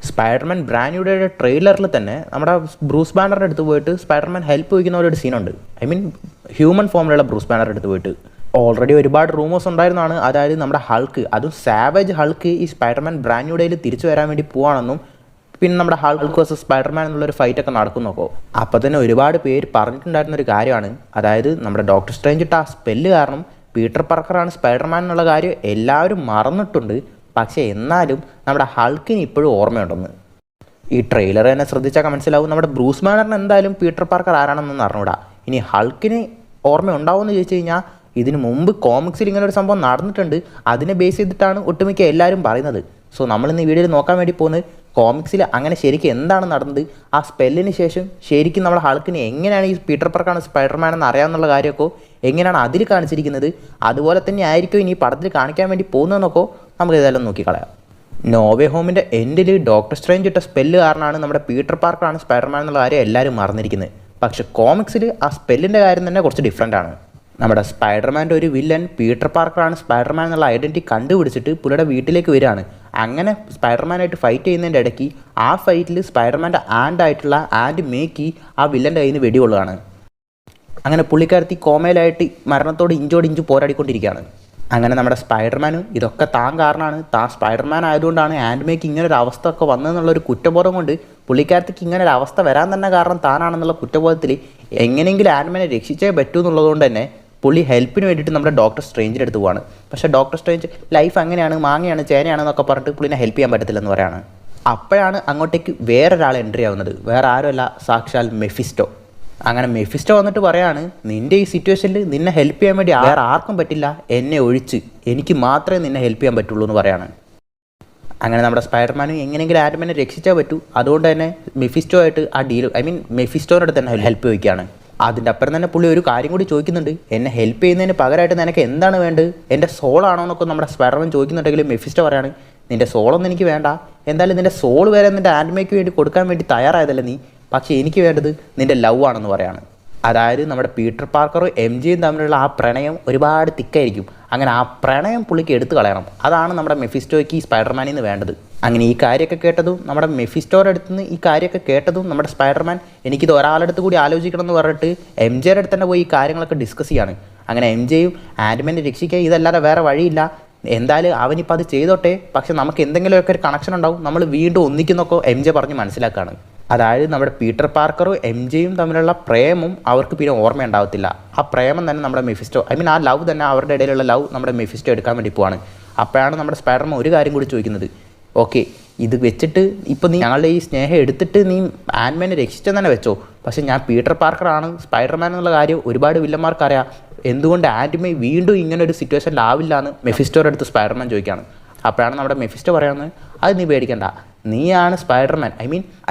Spiderman brand ന്യൂയുടെ ട്രെയിലറിൽ തന്നെ നമ്മുടെ Bruce ബാനറിൻ്റെ അടുത്ത് പോയിട്ട് സ്പൈഡർമാൻ ഹെൽപ്പ് ചോദിക്കുന്ന ഒരു സീനുണ്ട്. ഐ മീൻ ഹ്യൂമൻ ഫോമിലുള്ള ബ്രൂസ് ബാനറിൻ്റെ അടുത്ത് പോയിട്ട് ഓൾറെഡി ഒരുപാട് റൂമേഴ്സ് ഉണ്ടായിരുന്നതാണ്. അതായത് നമ്മുടെ ഹൾക്ക്, അതും സാവേജ് ഹൾക്ക് ഈ സ്പൈഡർമാൻ ബ്രാൻഡ് ന്യൂഡേയിൽ തിരിച്ചു വരാൻ വേണ്ടി പോവാണെന്നും പിന്നെ നമ്മുടെ ഹൾക്ക് വേഴ്സസ് സ്പൈഡർമാൻ എന്നുള്ളൊരു ഫൈറ്റൊക്കെ നടക്കുന്നൊക്കെ. അപ്പോൾ തന്നെ ഒരുപാട് പേര് പറഞ്ഞിട്ടുണ്ടായിരുന്നൊരു കാര്യമാണ്, അതായത് നമ്മുടെ ഡോക്ടർ സ്ട്രേഞ്ച് ഇട്ട ആ സ്പെല്ല് കാരണം പീറ്റർ പാർക്കറാണ് സ്പൈഡർമാൻ എന്നുള്ള കാര്യം എല്ലാവരും മറന്നിട്ടുണ്ട്. പക്ഷേ എന്നാലും നമ്മുടെ ഹൾക്കിന് ഇപ്പോഴും ഓർമ്മയുണ്ടെന്ന്. ഈ ട്രെയിലർ തന്നെ ശ്രദ്ധിച്ചാൽ മനസ്സിലാവും നമ്മുടെ ബ്രൂസ് ബാനറിന് എന്തായാലും പീറ്റർ പാർക്കർ ആരാണെന്നൊന്നും അറിഞ്ഞൂടാ. ഇനി ഹൾക്കിന് ഓർമ്മയുണ്ടാവുമെന്ന് ചോദിച്ചു കഴിഞ്ഞാൽ ഇതിന് മുമ്പ് കോമിക്സിൽ ഇങ്ങനെ ഒരു സംഭവം നടന്നിട്ടുണ്ട്. അതിനെ ബേസ് ചെയ്തിട്ടാണ് ഒട്ടുമിക്ക എല്ലാവരും പറയുന്നത്. സോ നമ്മളിന്ന് ഈ വീഡിയോയിൽ നോക്കാൻ വേണ്ടി പോകുന്നത് കോമിക്സിൽ അങ്ങനെ ശരിക്കും എന്താണ് നടന്നത്, ആ സ്പെല്ലിന് ശേഷം ശരിക്കും നമ്മുടെ ഹൾക്കിന് എങ്ങനെയാണ് ഈ പീറ്റർ പാർക്കറാണ് സ്പൈഡർമാൻ എന്ന് അറിയാമെന്നുള്ള കാര്യമൊക്കെ എങ്ങനെയാണ് അതിൽ കാണിച്ചിരിക്കുന്നത്, അതുപോലെ തന്നെ ആയിരിക്കും ഇനി പടത്തിൽ കാണിക്കാൻ വേണ്ടി പോകുന്നതെന്നൊക്കെ നമുക്ക് ഇതെല്ലാം നോക്കിക്കളയാം. നോവേ ഹോമിൻ്റെ എൻഡിൽ ഡോക്ടർ സ്ട്രേഞ്ച് ഇട്ട സ്പെല്ല് കാരണമാണ് നമ്മുടെ പീറ്റർ പാർക്കറാണ് സ്പൈഡർമാൻ എന്നുള്ള കാര്യം എല്ലാവരും മറന്നിരിക്കുന്നത്. പക്ഷേ കോമിക്സിൽ ആ സ്പെല്ലിൻ്റെ കാര്യം തന്നെ കുറച്ച് ഡിഫറൻ്റ് ആണ്. നമ്മുടെ സ്പൈഡർമാൻ്റെ ഒരു വില്ലൻ പീറ്റർ പാർക്കറാണ് സ്പൈഡർമാൻ എന്നുള്ള ഐഡൻറ്റിറ്റി കണ്ടുപിടിച്ചിട്ട് പുള്ളിയുടെ വീട്ടിലേക്ക് വരികയാണ്. അങ്ങനെ സ്പൈഡർമാനായിട്ട് ഫൈറ്റ് ചെയ്യുന്നതിൻ്റെ ഇടയ്ക്ക് ആ ഫൈറ്റിൽ സ്പൈഡർമാൻ്റെ ആൻഡായിട്ടുള്ള ആൻഡ് മേക്കി ആ വില്ലൻ്റെ കയ്യിൽ നിന്ന് വെടികൊള്ളുകയാണ്. അങ്ങനെ പുള്ളിക്കാരത്തി കോമയിലായിട്ട് മരണത്തോട് ഇഞ്ച് പോരാടിക്കൊണ്ടിരിക്കുകയാണ്. അങ്ങനെ നമ്മുടെ സ്പൈഡർമാനും ഇതൊക്കെ താൻ കാരണമാണ്, താൻ സ്പൈഡർമാൻ ആയതുകൊണ്ടാണ് ആൻഡ് മേക്ക് ഇങ്ങനൊരു അവസ്ഥ ഒക്കെ വന്നതെന്നുള്ളൊരു കുറ്റബോധം കൊണ്ട് പുള്ളിക്കാരത്തിക്ക് ഇങ്ങനൊരു അവസ്ഥ വരാൻ തന്നെ കാരണം താനാണെന്നുള്ള കുറ്റബോധത്തിൽ എങ്ങനെയെങ്കിലും ആൻഡ്മാനെ രക്ഷിച്ചേ പറ്റൂ എന്നുള്ളതുകൊണ്ട് തന്നെ പുള്ളി ഹെൽപ്പിന് വേണ്ടിയിട്ട് നമ്മുടെ ഡോക്ടർ സ്ട്രേഞ്ചിൻ്റെ അടുത്ത് പോവാണ്. പക്ഷേ ഡോക്ടർ സ്ട്രേഞ്ച് ലൈഫ് അങ്ങനെയാണ്, മാങ്ങയാണ്, ചേനയാണെന്നൊക്കെ പറഞ്ഞിട്ട് പുള്ളിനെ ഹെൽപ്പ് ചെയ്യാൻ പറ്റത്തില്ലെന്ന് പറയാണ്. അപ്പോഴാണ് അങ്ങോട്ടേക്ക് വേറൊരാൾ എൻട്രി ആവുന്നത്. വേറെ ആരുമല്ല, സാക്ഷാൽ മെഫിസ്റ്റോ. അങ്ങനെ മെഫിസ്റ്റോ വന്നിട്ട് പറയാണ്, നിൻ്റെ ഈ സിറ്റുവേഷനിൽ നിന്നെ ഹെൽപ്പ് ചെയ്യാൻ വേണ്ടി വേറെ ആർക്കും പറ്റില്ല, എന്നെ ഒഴിച്ച് എനിക്ക് മാത്രമേ നിന്നെ ഹെൽപ്പ് ചെയ്യാൻ പറ്റുള്ളൂ എന്ന് പറയാണ്. അങ്ങനെ നമ്മുടെ സ്പൈഡർമാനും എങ്ങനെയെങ്കിലും ആൻഡ്മാനെ രക്ഷിച്ചാൽ പറ്റൂ. അതുകൊണ്ട് തന്നെ മെഫിസ്റ്റോ ആയിട്ട് ആ ഡീൽ, ഐ മീൻ മെഫിസ്റ്റോയുടെ അടുത്ത് തന്നെ ഹെൽപ്പ് ചോദിക്കുകയാണ്. അതിൻ്റെ അപ്പുറം തന്നെ പുള്ളി ഒരു കാര്യം കൂടി ചോദിക്കുന്നുണ്ട്, എന്നെ ഹെൽപ്പ് ചെയ്യുന്നതിന് പകരമായിട്ട് നിനക്ക് എന്താണ് വേണ്ടത്, എൻ്റെ സോളാണോ എന്നൊക്കെ നമ്മുടെ സ്പൈഡർമാൻ ചോദിക്കുന്നുണ്ടെങ്കിൽ മെഫിസ്റ്റോ പറയാണ്, നിൻ്റെ സോളൊന്നും എനിക്ക് വേണ്ട, എന്തായാലും നിൻ്റെ സോൾ വരെ നിൻ്റെ ആൻഡ്മയ്ക്ക് വേണ്ടി കൊടുക്കാൻ വേണ്ടി തയ്യാറായതല്ലേ നീ, പക്ഷേ എനിക്ക് വേണ്ടത് നിൻ്റെ ലവ് ആണെന്ന് പറയാണ്. അതായത് നമ്മുടെ പീറ്റർ പാർക്കറും എം ജിയും തമ്മിലുള്ള ആ പ്രണയം ഒരുപാട് തിക്കായിരിക്കും. അങ്ങനെ ആ പ്രണയം പുള്ളിക്ക് എടുത്തു കളയണം. അതാണ് നമ്മുടെ മെഫിസ്റ്റോയ്ക്ക് ഈ സ്പൈഡർമാനിൽ നിന്ന് വേണ്ടത്. അങ്ങനെ ഈ കാര്യമൊക്കെ കേട്ടതും നമ്മുടെ മെഫിസ്റ്റോയുടെ അടുത്ത് നിന്ന് ഈ കാര്യമൊക്കെ കേട്ടതും നമ്മുടെ സ്പൈഡർമാൻ എനിക്കിത് ഒരാളടുത്ത് കൂടി ആലോചിക്കണം എന്ന് പറഞ്ഞിട്ട് എം ജെയുടെ അടുത്ത് തന്നെ പോയി ഈ കാര്യങ്ങളൊക്കെ ഡിസ്കസ് ചെയ്യാണ്. അങ്ങനെ എം ജെയും ആൻഡ്മാനെ രക്ഷിക്കാൻ ഇതല്ലാതെ വേറെ വഴിയില്ല, എന്തായാലും അവനിപ്പോൾ അത് ചെയ്തോട്ടെ, പക്ഷെ നമുക്ക് എന്തെങ്കിലുമൊക്കെ ഒരു കണക്ഷൻ ഉണ്ടാവും, നമ്മൾ വീണ്ടും ഒന്നിക്കുന്നൊക്കെ എം ജെ പറഞ്ഞ് മനസ്സിലാക്കുകയാണ്. അതായത് നമ്മുടെ പീറ്റർ പാർക്കറും എം ജെയും തമ്മിലുള്ള പ്രേമം അവർക്ക് പിന്നെ ഓർമ്മയുണ്ടാവത്തില്ല. ആ പ്രേമം തന്നെ നമ്മുടെ മെഫിസ്റ്റോ, ഐ മീൻ ആ ലവ് തന്നെ, അവരുടെ ഇടയിലുള്ള ലവ് നമ്മുടെ മെഫിസ്റ്റോ എടുക്കാൻ വേണ്ടി പോവാണ്. അപ്പോഴാണ് നമ്മുടെ സ്പൈഡർമാൻ ഒരു കാര്യം കൂടി ചോദിക്കുന്നത്, ഓക്കെ ഇത് വെച്ചിട്ട് ഇപ്പോൾ നീ ഞങ്ങളുടെ ഈ സ്നേഹം എടുത്തിട്ട് നീ ആൻഡ്മാനെ രക്ഷിച്ചെന്ന് തന്നെ വെച്ചോ, പക്ഷേ ഞാൻ പീറ്റർ പാർക്കറാണ് സ്പൈഡർമാൻ എന്നുള്ള കാര്യം ഒരുപാട് വില്ലന്മാർക്കറിയാം, എന്തുകൊണ്ട് ആൻഡ്മേ വീണ്ടും ഇങ്ങനെ ഒരു സിറ്റുവേഷനിലാവില്ല എന്ന് മെഫിസ്റ്റോയുടെ അടുത്ത് സ്പൈഡർമാൻ ചോദിക്കുകയാണ്. അപ്പോഴാണ് നമ്മുടെ മെഫിസ്റ്റോ പറയുന്നത്, അത് നീ പേടിക്കണ്ട, നീയാണ് Spiderman,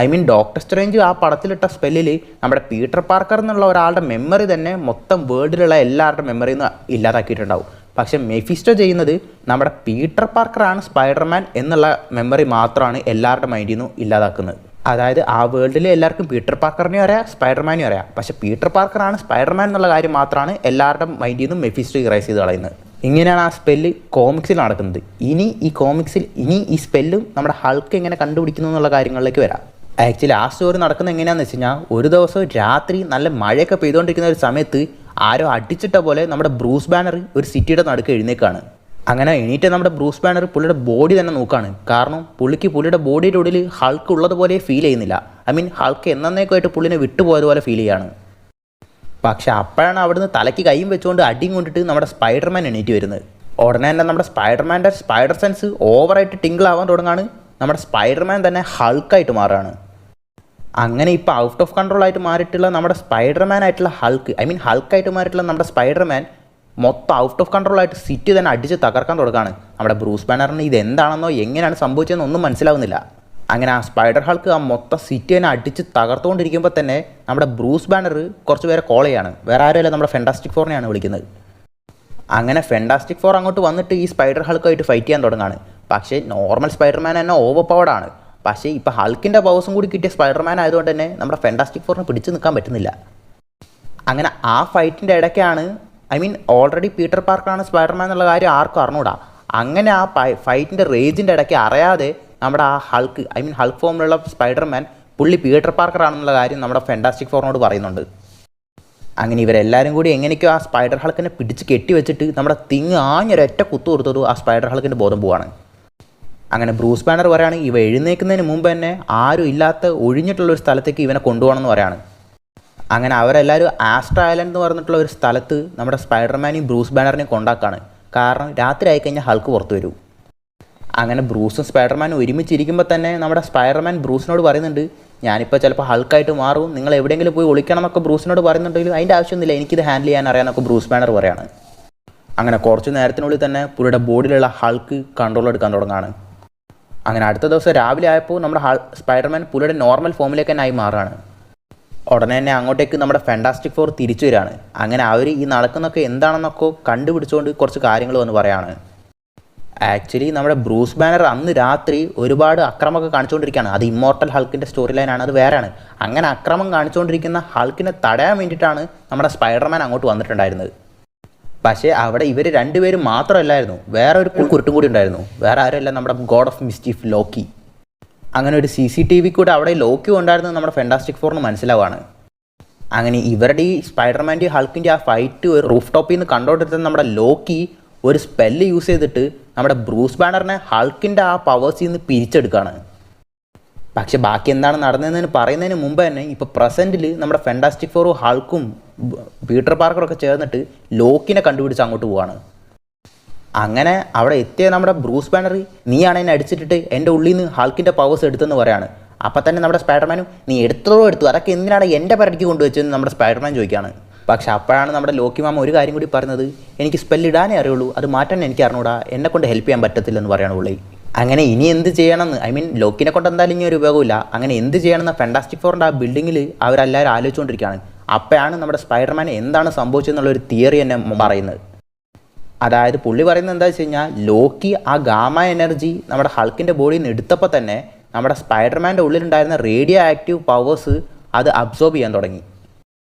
I mean doctor strange ആ പടത്തിലിട്ട സ്പെല്ലിൽ നമ്മുടെ പീറ്റർ പാർക്കർ എന്നുള്ള ഒരാളുടെ മെമ്മറി തന്നെ മൊത്തം വേൾഡിലുള്ള എല്ലാവരുടെ മെമ്മറിയിൽ നിന്ന് ഇല്ലാതാക്കിയിട്ടുണ്ടാവും. പക്ഷേ മെഫിസ്റ്റോ ചെയ്യുന്നത് നമ്മുടെ പീറ്റർ പാർക്കറാണ് സ്പൈഡർമാൻ എന്നുള്ള മെമ്മറി മാത്രമാണ് എല്ലാവരുടെ മൈൻഡിൽ നിന്നും ഇല്ലാതാക്കുന്നത്. അതായത് ആ വേൾഡിൽ എല്ലാവർക്കും പീറ്റർ പാർക്കറിനെയും അറിയാം, സ്പൈഡർമാനെയും അറിയാം, പക്ഷേ പീറ്റർ പാർക്കറാണ് സ്പൈഡർമാൻ എന്നുള്ള കാര്യം മാത്രമാണ് എല്ലാവരുടെ മൈൻഡിൽ നിന്നും മെഫിസ്റ്റോ ഇറേസ് ചെയ്ത് കളയുന്നത്. ഇങ്ങനെയാണ് ആ സ്പെല്ല് കോമിക്സിൽ നടക്കുന്നത്. ഇനി ഈ സ്പെല്ലും നമ്മുടെ ഹൾക്ക് എങ്ങനെ കണ്ടുപിടിക്കുന്നു എന്നുള്ള കാര്യങ്ങളിലേക്ക് വരാം. ആക്ച്വലി ആ സ്റ്റോറി നടക്കുന്നത് എങ്ങനെയാണെന്ന് വെച്ച് കഴിഞ്ഞാൽ, ഒരു ദിവസം രാത്രി നല്ല മഴയൊക്കെ പെയ്തുകൊണ്ടിരിക്കുന്ന ഒരു സമയത്ത് ആരോ അടിച്ചിട്ട പോലെ നമ്മുടെ ബ്രൂസ് ബാനർ ഒരു സിറ്റിയുടെ നടുക്ക് എഴുന്നേക്കാണ്. അങ്ങനെ എണീറ്റ് നമ്മുടെ ബ്രൂസ് ബാനർ പുള്ളിയുടെ ബോഡി തന്നെ നോക്കുകയാണ്. കാരണം പുള്ളിയുടെ ബോഡിയുടെ ഉള്ളിൽ ഹൾക്ക് ഉള്ളതുപോലെ ഫീൽ ചെയ്യുന്നില്ല. ഐ മീൻ ഹൾക്ക് എന്നേക്കുമായിട്ട് പുള്ളിനെ വിട്ടുപോയതുപോലെ ഫീൽ ചെയ്യാണ്. പക്ഷെ അപ്പോഴാണ് അവിടുന്ന് തലയ്ക്ക് കൈയും വെച്ചുകൊണ്ട് അടിയും കൊണ്ടിട്ട് നമ്മുടെ സ്പൈഡർമാൻ എണീറ്റ് വരുന്നത്. ഉടനെ തന്നെ നമ്മുടെ സ്പൈഡർമാൻ്റെ സ്പൈഡർ സെൻസ് ഓവറായിട്ട് ടിങ്കിൾ ആവാൻ തുടങ്ങാണ്. നമ്മുടെ സ്പൈഡർമാൻ തന്നെ ഹൾക്കായിട്ട് മാറുകയാണ്. അങ്ങനെ ഇപ്പോൾ ഔട്ട് ഓഫ് കൺട്രോൾ ആയിട്ട് മാറിയിട്ടുള്ള നമ്മുടെ സ്പൈഡർമാൻ ആയിട്ടുള്ള ഹൾക്ക്, ഐ മീൻ ഹൾക്കായിട്ട് മാറിയിട്ടുള്ള നമ്മുടെ സ്പൈഡർമാൻ മൊത്തം ഔട്ട് ഓഫ് കൺട്രോൾ ആയിട്ട് സിറ്റി തന്നെ അടിച്ച് തകർക്കാൻ തുടങ്ങുകയാണ്. നമ്മുടെ ബ്രൂസ് ബാനറിന് ഇത് എന്താണെന്നോ എങ്ങനെയാണ് സംഭവിച്ചതെന്നോ ഒന്നും മനസ്സിലാവുന്നില്ല. അങ്ങനെ ആ സ്പൈഡർ ഹൾക്ക് ആ മൊത്തം സിറ്റി തന്നെ അടിച്ച് തകർത്തുകൊണ്ടിരിക്കുമ്പോൾ തന്നെ നമ്മുടെ ബ്രൂസ് ബാനർ കുറച്ച് പേരെ കോൾ ചെയ്യാണ്. വേറെ ആരുമല്ല, നമ്മുടെ ഫെൻറ്റാസ്റ്റിക് ഫോറിനെയാണ് വിളിക്കുന്നത്. അങ്ങനെ ഫെൻറ്റാസ്റ്റിക് ഫോർ അങ്ങോട്ട് വന്നിട്ട് ഈ സ്പൈഡർ ഹൾക്കായിട്ട് ഫൈറ്റ് ചെയ്യാൻ തുടങ്ങുകയാണ്. പക്ഷേ നോർമൽ സ്പൈഡർമാൻ തന്നെ ഓവർ പവർഡാണ്. പക്ഷേ ഇപ്പോൾ ഹൾക്കിൻ്റെ പവേഴ്സും കൂടി കിട്ടിയ സ്പൈഡർമാൻ ആയതുകൊണ്ട് തന്നെ നമ്മുടെ ഫെൻറ്റാസ്റ്റിക് ഫോറിന് പിടിച്ച് നിൽക്കാൻ പറ്റുന്നില്ല. അങ്ങനെ ആ ഫൈറ്റിൻ്റെ ഇടയ്ക്കാണ്, ഐ മീൻ ഓൾറെഡി പീറ്റർ പാർക്കറാണ് സ്പൈഡർമാൻ എന്നുള്ള കാര്യം ആർക്കും അറിഞ്ഞൂടാ. അങ്ങനെ ആ ഫൈറ്റിൻ്റെ റേജിൻ്റെ ഇടയ്ക്ക് അറിയാതെ നമ്മുടെ ആ ഹൾക്ക് ഹൾക്ക് ഫോമിലുള്ള സ്പൈഡർമാൻ പുള്ളി പീറ്റർ പാർക്കർ ആണെന്നുള്ള കാര്യം നമ്മുടെ ഫാന്റാസ്റ്റിക് ഫോറിനോട് പറയുന്നുണ്ട്. അങ്ങനെ ഇവരെല്ലാവരും കൂടി എങ്ങനെയൊക്കെയോ ആ സ്പൈഡർ ഹൾക്കിനെ പിടിച്ച് കെട്ടി വെച്ചിട്ട് നമ്മുടെ തിങ് ആഞ്ഞൊരൊറ്റ കുത്തു കൊടുത്തത് ആ സ്പൈഡർ ഹൾക്കിൻ്റെ ബോധം പോവാണ്. അങ്ങനെ ബ്രൂസ് ബാനർ പറയാണ് ഇവ എഴുന്നേൽക്കുന്നതിന് മുമ്പ് തന്നെ ആരും ഇല്ലാത്ത ഒഴിഞ്ഞിട്ടുള്ളൊരു സ്ഥലത്തേക്ക് ഇവനെ കൊണ്ടുപോകണമെന്ന് പറയാണ്. അങ്ങനെ അവരെല്ലാവരും ആസ്ട്ര ഐലൻഡ് എന്ന് പറഞ്ഞിട്ടുള്ള ഒരു സ്ഥലത്ത് നമ്മുടെ സ്പൈഡർമാനെയും ബ്രൂസ് ബാനറിനെയും കൊണ്ടാക്കാണ്. കാരണം രാത്രി ആയിക്കഴിഞ്ഞാൽ ഹൾക്ക് പുറത്തു വരും. അങ്ങനെ ബ്രൂസും സ്പൈഡർമാനും ഒരുമിച്ചിരിക്കുമ്പോൾ തന്നെ നമ്മുടെ സ്പൈഡർമാൻ ബ്രൂസിനോട് പറയുന്നുണ്ട്, ഞാനിപ്പോൾ ചിലപ്പോൾ ഹൾക്കായിട്ട് മാറും, നിങ്ങൾ എവിടെയെങ്കിലും പോയി ഒളിക്കണം എന്നൊക്കെ ബ്രൂസിനോട് പറയുന്നുണ്ടെങ്കിലും അതിൻ്റെ ആവശ്യമൊന്നുമില്ല, എനിക്കിത് ഹാൻഡിൽ ചെയ്യാൻ അറിയാമെന്നൊക്കെ ബ്രൂസ് ബാനർ പറയാണ്. അങ്ങനെ കുറച്ച് നേരത്തിനുള്ളിൽ തന്നെ പുള്ളിയുടെ ബോഡിയിലുള്ള ഹൾക്ക് കൺട്രോൾ എടുക്കാൻ തുടങ്ങുകയാണ്. അങ്ങനെ അടുത്ത ദിവസം രാവിലെ ആയപ്പോൾ നമ്മുടെ സ്പൈഡർമാൻ പുള്ളിയുടെ നോർമൽ ഫോമിലേക്ക് തന്നെ ആയി മാറുകയാണ്. ഉടനെ തന്നെ അങ്ങോട്ടേക്ക് നമ്മുടെ ഫാന്റാസ്റ്റിക് ഫോർ തിരിച്ചു വരികയാണ്. അങ്ങനെ അവർ ഈ നടക്കുന്നൊക്കെ എന്താണെന്നൊക്കെ കണ്ടുപിടിച്ചുകൊണ്ട് കുറച്ച് കാര്യങ്ങൾ വന്ന് പറയാണ്. ആക്ച്വലി നമ്മുടെ ബ്രൂസ് ബാനർ അന്ന് രാത്രി ഒരുപാട് അക്രമമൊക്കെ കാണിച്ചുകൊണ്ടിരിക്കുകയാണ്. അത് ഇമ്മോർട്ടൽ ഹൾക്കിൻ്റെ സ്റ്റോറി ലൈനാണ്, അത് വേറെയാണ്. അങ്ങനെ അക്രമം കാണിച്ചുകൊണ്ടിരിക്കുന്ന ഹൾക്കിനെ തടയാൻ വേണ്ടിയിട്ടാണ് നമ്മുടെ സ്പൈഡർമാൻ അങ്ങോട്ട് വന്നിട്ടുണ്ടായിരുന്നത്. പക്ഷേ അവിടെ ഇവർ രണ്ടുപേരും മാത്രമല്ലായിരുന്നു, വേറെ ഒരു കുരുട്ടും കൂടി ഉണ്ടായിരുന്നു. വേറെ ആരുമല്ല, നമ്മുടെ ഗോഡ് ഓഫ് മിസ്റ്റീഫ് ലോക്കി. അങ്ങനെ ഒരു CCTV കൂടെ അവിടെ ലോക്കി ഉണ്ടായിരുന്നത് നമ്മുടെ ഫാന്റാസ്റ്റിക് ഫോറിന് മനസ്സിലാവുകയാണ്. അങ്ങനെ ഇവരുടെ ഈ സ്പൈഡർമാൻ്റെ ഹൾക്കിൻ്റെ ആ ഫൈറ്റ് ഒരു റൂഫ് ടോപ്പിൽ നിന്ന് കണ്ടോണ്ടിരുന്ന നമ്മുടെ ലോക്കി ഒരു സ്പെല്ല് യൂസ് ചെയ്തിട്ട് നമ്മുടെ ബ്രൂസ് ബാനറിനെ ഹൾക്കിൻ്റെ ആ പവേഴ്സിൽ നിന്ന് പിരിച്ചെടുക്കുകയാണ്. പക്ഷെ ബാക്കി എന്താണ് നടന്നതെന്ന് പറയുന്നതിന് മുമ്പ് തന്നെ ഇപ്പോൾ പ്രസൻറ്റിൽ നമ്മുടെ ഫാന്റാസ്റ്റിക് ഫോറും ഹൾക്കും പീറ്റർ പാർക്കറൊക്കെ ചേർന്നിട്ട് ലോക്കിനെ കണ്ടുപിടിച്ച് അങ്ങോട്ട് പോവാണ്. അങ്ങനെ അവിടെ എത്തിയ നമ്മുടെ ബ്രൂസ് ബാനർ, നീയാണ് എന്നെ അടിച്ചിട്ടിട്ട് എൻ്റെ ഉള്ളിൽ നിന്ന് ഹൾക്കിൻ്റെ പവേഴ്സ് എടുത്തെന്ന് പറയാണ്. അപ്പം തന്നെ നമ്മുടെ സ്പൈഡർമാനും നീ എടുത്തോ അതൊക്കെ എന്തിനാണ് എൻ്റെ പരിധിക്ക് കൊണ്ടുവച്ചതെന്ന് നമ്മുടെ സ്പൈഡർമാൻ ചോദിക്കുകയാണ്. പക്ഷെ അപ്പോഴാണ് നമ്മുടെ ലോക്കി മാമ ഒരു കാര്യം കൂടി പറഞ്ഞത്, എനിക്ക് സ്പെല്ലിടാനേ അറിയുള്ളൂ, അത് മാറ്റാൻ എനിക്ക് അറിഞ്ഞൂടാ, എന്നെ കൊണ്ട് ഹെൽപ്പ് ചെയ്യാൻ പറ്റത്തില്ലെന്ന് പറയാണ് പുള്ളി. അങ്ങനെ ഇനി എന്ത് ചെയ്യണമെന്ന് ലോക്കിനെ കൊണ്ട് എന്തായാലും ഇനി ഒരു ഉപയോഗമില്ല. അങ്ങനെ എന്ത് ചെയ്യണമെന്ന് ഫാന്റാസ്റ്റിക് ഫോറിൻ്റെ ആ ബിൽഡിങ്ങിൽ അവരെല്ലാവരും ആലോചിച്ചുകൊണ്ടിരിക്കുകയാണ്. അപ്പോഴാണ് നമ്മുടെ സ്പൈഡർമാൻ എന്താണ് സംഭവിച്ചതെന്നുള്ളൊരു തിയറി എന്നെ പറയുന്നത്. അതായത് പുള്ളി പറയുന്നത് എന്താ വെച്ച് കഴിഞ്ഞാൽ, ലോക്കി ആ ഗാമ എനർജി നമ്മുടെ ഹൾക്കിൻ്റെ ബോഡിയിൽ നിന്ന് എടുത്തപ്പോൾ തന്നെ നമ്മുടെ സ്പൈഡർമാൻ്റെ ഉള്ളിലുണ്ടായിരുന്ന റേഡിയോ ആക്റ്റീവ് പവേഴ്സ് അത് അബ്സോർബ് ചെയ്യാൻ തുടങ്ങി.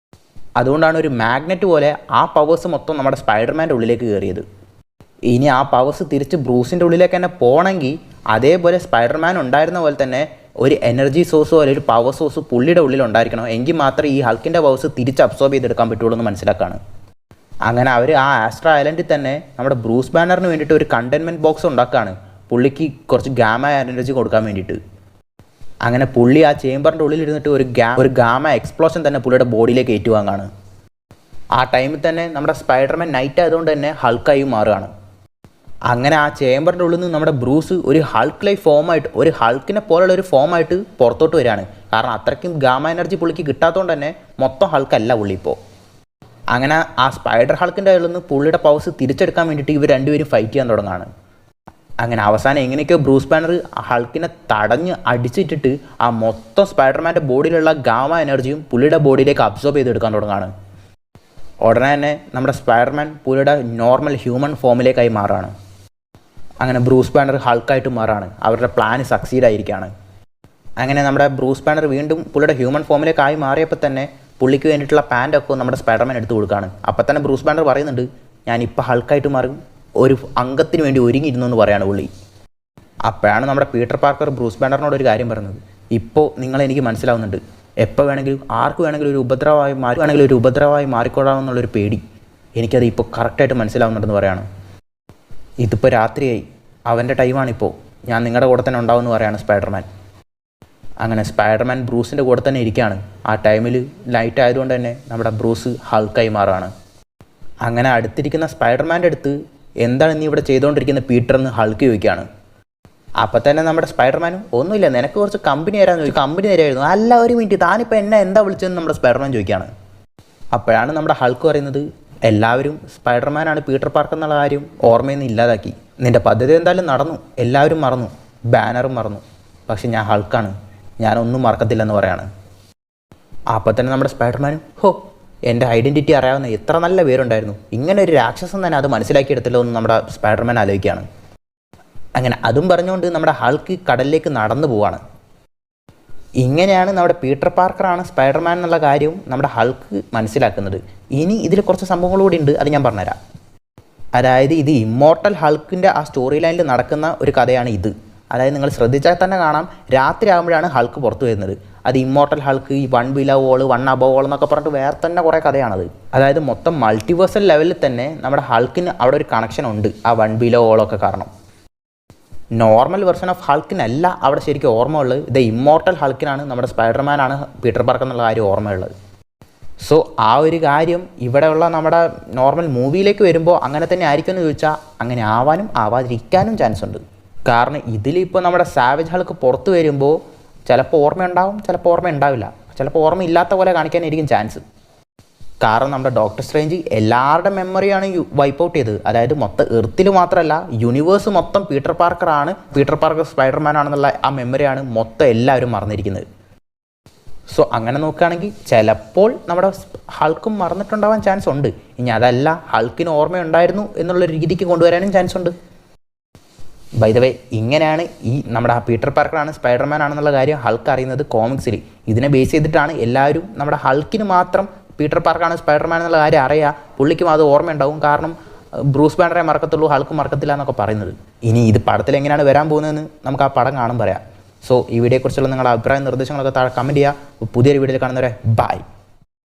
അതുകൊണ്ടാണ് ഒരു മാഗ്നറ്റ് പോലെ ആ പവേഴ്സ് മൊത്തം നമ്മുടെ സ്പൈഡർമാൻ്റെ ഉള്ളിലേക്ക് കയറിയത്. ഇനി ആ പവേഴ്സ് തിരിച്ച് ബ്രൂസിൻ്റെ ഉള്ളിലേക്ക് തന്നെ പോകണമെങ്കിൽ അതേപോലെ സ്പൈഡർമാൻ ഉണ്ടായിരുന്ന പോലെ തന്നെ ഒരു എനർജി സോഴ്സോ അല്ലെങ്കിൽ ഒരു പവർ സോഴ്സ് പുള്ളിയുടെ ഉള്ളിൽ ഉണ്ടായിരിക്കണം, എങ്കിൽ മാത്രമേ ഈ ഹൾക്കിൻ്റെ പവേഴ്സ് തിരിച്ച് അബ്സോർബ് ചെയ്തെടുക്കാൻ പറ്റുള്ളൂ എന്ന് മനസ്സിലാക്കുകയാണ്. അങ്ങനെ അവർ ആ ആസ്ട്ര ഐലൻഡിൽ തന്നെ നമ്മുടെ ബ്രൂസ് ബാനറിന് വേണ്ടിയിട്ട് ഒരു കണ്ടെയ്ൻമെൻറ്റ് ബോക്സ് ഉണ്ടാക്കുകയാണ്, പുള്ളിക്ക് കുറച്ച് ഗാമ എനർജി കൊടുക്കാൻ വേണ്ടിയിട്ട്. അങ്ങനെ പുള്ളി ആ ചേമ്പറിൻ്റെ ഉള്ളിലിരുന്നിട്ട് ഒരു ഗാമ എക്സ്പ്ലോഷൻ തന്നെ പുള്ളിയുടെ ബോഡിയിലേക്ക് ഏറ്റുവാങ്ങാണ്. ആ ടൈമിൽ തന്നെ നമ്മുടെ സ്പൈഡർമാൻ നൈറ്റ് ആയതുകൊണ്ട് തന്നെ ഹൾക്കായി മാറുകയാണ്. അങ്ങനെ ആ ചേമ്പറിൻ്റെ ഉള്ളിൽ നിന്ന് നമ്മുടെ ബ്രൂസ് ഒരു ഹൾക്ക് ലൈഫ് ഫോമായിട്ട്, ഒരു ഹൾക്കിനെ പോലുള്ള ഒരു ഫോമായിട്ട് പുറത്തോട്ട് വരികയാണ്. കാരണം അത്രയ്ക്കും ഗാമ എനർജി പുള്ളിക്ക് കിട്ടാത്തതുകൊണ്ട് തന്നെ മൊത്തം ഹൾക്കല്ല പുള്ളി ഇപ്പോൾ. അങ്ങനെ ആ സ്പൈഡർ ഹൾക്കിൻ്റെ കയ്യിൽ നിന്ന് പുള്ളിയുടെ പവേഴ്സ് തിരിച്ചെടുക്കാൻ വേണ്ടിയിട്ട് ഇവർ രണ്ടുപേരും ഫൈറ്റ് ചെയ്യാൻ തുടങ്ങുകയാണ്. അങ്ങനെ അവസാനം എങ്ങനെയൊക്കെയോ ബ്രൂസ് ബാനർ ഹൾക്കിനെ തടഞ്ഞ് അടിച്ചിട്ടിട്ട് ആ മൊത്തം സ്പൈഡർമാൻ്റെ ബോഡിയിലുള്ള ഗാമ എനർജിയും പുള്ളിയുടെ ബോഡിയിലേക്ക് അബ്സോർബ് ചെയ്തെടുക്കാൻ തുടങ്ങുകയാണ്. ഉടനെ തന്നെ നമ്മുടെ സ്പൈഡർമാൻ പുള്ളിയുടെ നോർമൽ ഹ്യൂമൻ ഫോമിലേക്കായി മാറുകയാണ്. അങ്ങനെ ബ്രൂസ് ബാനർ ഹൾക്കായിട്ട് മാറുകയാണ്. അവരുടെ പ്ലാൻ സക്സീഡ് ആയിരിക്കുകയാണ്. അങ്ങനെ നമ്മുടെ ബ്രൂസ് ബാനർ വീണ്ടും പുള്ളിയുടെ ഹ്യൂമൻ ഫോമിലേക്കായി മാറിയപ്പോൾ തന്നെ പുള്ളിക്ക് വേണ്ടിയിട്ടുള്ള പാൻറ്റൊക്കെ നമ്മുടെ സ്പൈഡർമാൻ എടുത്ത് കൊടുക്കുകയാണ്. അപ്പോൾ തന്നെ ബ്രൂസ് ബാനർ പറയുന്നുണ്ട്, ഞാനിപ്പോൾ ഹൾക്കായിട്ട് മാറും, ഒരു അംഗത്തിന് വേണ്ടി ഒരുങ്ങിയിരുന്നു എന്ന് പറയാണ് പുള്ളി. അപ്പോഴാണ് നമ്മുടെ പീറ്റർ പാർക്കർ ബ്രൂസ് ബാനറിനോട് ഒരു കാര്യം പറയുന്നത്, ഇപ്പോൾ നിങ്ങളെനിക്ക് മനസ്സിലാവുന്നുണ്ട്, എപ്പോൾ വേണമെങ്കിലും ആർക്ക് വേണമെങ്കിലും ഒരു ഉപദ്രവമായി മാറിക്കൊള്ളാമെന്നുള്ളൊരു പേടി എനിക്കത് ഇപ്പോൾ കറക്റ്റായിട്ട് മനസ്സിലാവുന്നുണ്ടെന്ന് പറയാണ്. ഇതിപ്പോൾ രാത്രിയായി, അവൻ്റെ ടൈമാണിപ്പോൾ, ഞാൻ നിങ്ങളുടെ കൂടെ തന്നെ ഉണ്ടാവുമെന്ന് പറയാണ് സ്പൈഡർമാൻ. അങ്ങനെ സ്പൈഡർമാൻ ബ്രൂസിൻ്റെ കൂടെ തന്നെ ഇരിക്കുകയാണ്. ആ ടൈമിൽ ലൈറ്റ് ആയതുകൊണ്ട് തന്നെ നമ്മുടെ ബ്രൂസ് ഹൾക്കായി മാറുകയാണ്. അങ്ങനെ അടുത്തിരിക്കുന്ന സ്പൈഡർമാൻ്റെ അടുത്ത് എന്താണ് നീ ഇവിടെ ചെയ്തുകൊണ്ടിരിക്കുന്ന പീറ്റർ എന്ന് ഹൾക്ക് ചോദിക്കുകയാണ്. അപ്പം തന്നെ നമ്മുടെ സ്പൈഡർമാനും ഒന്നുമില്ല, നിനക്ക് കുറച്ച് കമ്പനി തരാമെന്ന് ചോദിച്ചു. കമ്പനി തരായിരുന്നു. അല്ല, ഒരു മിനിറ്റ്, താനിപ്പോൾ എന്നെ എന്താ വിളിച്ചതെന്ന് നമ്മുടെ സ്പൈഡർമാൻ ചോദിക്കുകയാണ്. അപ്പോഴാണ് നമ്മുടെ ഹൾക്ക് പറയുന്നത്, എല്ലാവരും സ്പൈഡർമാനാണ് പീറ്റർ പാർക്കർ എന്നുള്ള കാര്യം ഓർമ്മയിൽ നിന്ന് ഇല്ലാതാക്കി. നിൻ്റെ പദ്ധതി എന്തായാലും നടന്നു, എല്ലാവരും മറന്നു, ബാനറും മറന്നു, പക്ഷെ ഞാൻ ഹൾക്കാണ്, ഞാനൊന്നും മറക്കത്തില്ലെന്ന് പറയാണ്. അപ്പം തന്നെ നമ്മുടെ സ്പൈഡർമാനും, എൻ്റെ ഐഡൻറ്റിറ്റി അറിയാവുന്ന എത്ര നല്ല പേരുണ്ടായിരുന്നു, ഇങ്ങനെ ഒരു രാക്ഷസൻ തന്നെ അത് മനസ്സിലാക്കിയെടുത്തല്ലോ എന്ന് നമ്മുടെ സ്പൈഡർമാൻ ആലോചിക്കുകയാണ്. അങ്ങനെ അതും പറഞ്ഞുകൊണ്ട് നമ്മുടെ ഹൾക്ക് കടലിലേക്ക് നടന്നു പോവാണ്. ഇങ്ങനെയാണ് നമ്മുടെ പീറ്റർ പാർക്കറാണ് സ്പൈഡർമാൻ എന്നുള്ള കാര്യം നമ്മുടെ ഹൾക്ക് മനസ്സിലാക്കുന്നത്. ഇനി ഇതിൽ കുറച്ച് സംഭവങ്ങൾ കൂടി ഉണ്ട്, അത് ഞാൻ പറഞ്ഞുതരാം. അതായത് ഇത് ഇമ്മോർട്ടൽ ഹൾക്കിൻ്റെ ആ സ്റ്റോറി ലൈനിൽ നടക്കുന്ന ഒരു കഥയാണ് ഇത്. അതായത് നിങ്ങൾ ശ്രദ്ധിച്ചാൽ തന്നെ കാണാം, രാത്രി ആകുമ്പോഴാണ് ഹൾക്ക് പുറത്തു വരുന്നത്. അത് ഇമ്മോർട്ടൽ ഹൾക്ക്, ഈ 1 ബിലോ വോൾ 1 അബവ് വോൾ എന്നൊക്കെ പറഞ്ഞിട്ട് വേറെ തന്നെ കുറേ കഥയാണത്. അതായത് മൊത്തം മൾട്ടിവേഴ്സൽ ലെവലിൽ തന്നെ നമ്മുടെ ഹൾക്കിന് അവിടെ ഒരു കണക്ഷൻ ഉണ്ട് ആ 1 ബിലോ വോളൊക്കെ കാരണം. നോർമൽ വെർഷൻ ഓഫ് ഹൾക്കിനല്ല അവിടെ ശരിക്കും ഓർമ്മയുള്ളത്, ഇത് ഇമ്മോർട്ടൽ ഹൾക്കിനാണ്, നമ്മുടെ സ്പൈഡർമാനാണ് പീറ്റർ പാർക്കർ എന്നുള്ള കാര്യം ഓർമ്മയുള്ളത്. സോ ആ ഒരു കാര്യം ഇവിടെയുള്ള നമ്മുടെ നോർമൽ മൂവിയിലേക്ക് വരുമ്പോൾ അങ്ങനെ തന്നെ ആയിരിക്കും എന്ന് ചോദിച്ചാൽ അങ്ങനെ ആവാനും ആവാതിരിക്കാനും ചാൻസ് ഉണ്ട്. കാരണം ഇതിലിപ്പോൾ നമ്മുടെ സാവേജ് ഹൾക്ക് പുറത്ത് വരുമ്പോൾ ചിലപ്പോൾ ഓർമ്മയുണ്ടാവും, ചിലപ്പോൾ ഓർമ്മ ഉണ്ടാവില്ല, ചിലപ്പോൾ ഓർമ്മയില്ലാത്ത പോലെ കാണിക്കാനായിരിക്കും ചാൻസ്. കാരണം നമ്മുടെ ഡോക്ടർ സ്ട്രേഞ്ച് എല്ലാവരുടെ മെമ്മറിയാണ് വൈപ്പ് ഔട്ട് ചെയ്തത്. അതായത് മൊത്തം എർത്തിൽ മാത്രമല്ല, യൂണിവേഴ്സ് മൊത്തം പീറ്റർ പാർക്കർ സ്പൈഡർമാൻ ആണെന്നുള്ള ആ മെമ്മറിയാണ് മൊത്തം എല്ലാവരും മറന്നിരിക്കുന്നത്. സോ അങ്ങനെ നോക്കുകയാണെങ്കിൽ ചിലപ്പോൾ നമ്മുടെ ഹൾക്കും മറന്നിട്ടുണ്ടാവാൻ ചാൻസ് ഉണ്ട്. ഇനി അതല്ല, ഹൾക്കിന് ഓർമ്മയുണ്ടായിരുന്നു എന്നുള്ള രീതിക്ക് കൊണ്ടുവരാനും ചാൻസ് ഉണ്ട്. ബൈ ദ വേ, ഇങ്ങനെയാണ് ഈ നമ്മുടെ പീറ്റർ പാർക്കറാണ് സ്പൈഡർമാൻ ആണെന്നുള്ള കാര്യം ഹൾക്ക് അറിയുന്നത് കോമിക്സിൽ. ഇതിനെ ബേസ് ചെയ്തിട്ടാണ് എല്ലാവരും നമ്മുടെ ഹൾക്കിന് മാത്രം പീറ്റർ പാർക്കറാണ് സ്പൈഡർമാൻ എന്നുള്ള കാര്യം അറിയാം, പുള്ളിക്കും അത് ഓർമ്മയുണ്ടാവും, കാരണം ബ്രൂസ് ബാനറെ മറക്കത്തുള്ളൂ, ഹൾക്ക് മറക്കത്തില്ല എന്നൊക്കെ പറയുന്നത്. ഇനി ഇത് പടത്തിൽ എങ്ങനെയാണ് വരാൻ പോകുന്നതെന്ന് നമുക്ക് ആ പടം കാണും പറയാം. സോ ഈ വീഡിയോയെക്കുറിച്ചുള്ള നിങ്ങളുടെ അഭിപ്രായ നിർദ്ദേശങ്ങളൊക്കെ താഴെ കമൻറ്റ് ചെയ്യുക. പുതിയൊരു വീഡിയോയിൽ കാണുന്നവരെ ബൈ.